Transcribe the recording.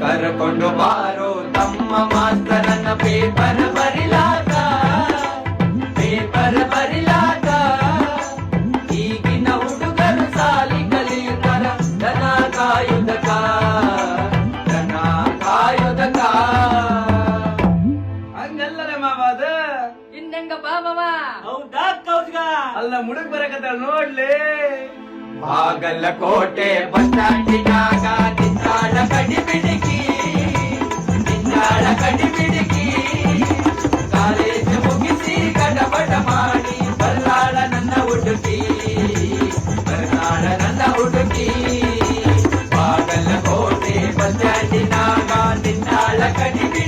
ಕರ್ಕೊಂಡು ಬಾರೋ ತಮ್ಮ ಮಾಸ್ತರನ್ನ ಪೇಪರ್ ಬರಿಲಾಕ ಈಗಿನ ಹುಡುಗರು ಸಾಲಿ ಕಲಿಯುತ್ತರ ದನ ಕಾಯುವುದಕ ಹಂಗಲ್ಲರ ಮಾವಾದ ಇನ್ನೆಂಗಪ್ಪ ಮಾವ ಹೌದಾ ಕೌಸ್ಗ ಅಲ್ಲ ಮುಡುಗ್ ಬರಕತ್ತಾಳ ನೋಡ್ಲಿ ಬಾಗಲಕೋಟೆ ಬಸ್ ಸ್ಟ್ಯಾಂಡಿನಾಗ ನಿಂತಾಳ ಕಡಿಬಿಡಿಕಿ ಕಾಲೇಜ್ ಮುಗಿಸಿ ಕಡಬಡ ಮಾಡಿ ಬರ್ಲಾಳ ನನ್ನ ಹುಡುಗಿ ಬಾಗಲಕೋಟೆ ಬಸ್ ಸ್ಟ್ಯಾಂಡಿನಾಗ ನಿಂತಾಳ ಕಡಿಬಿಡಿ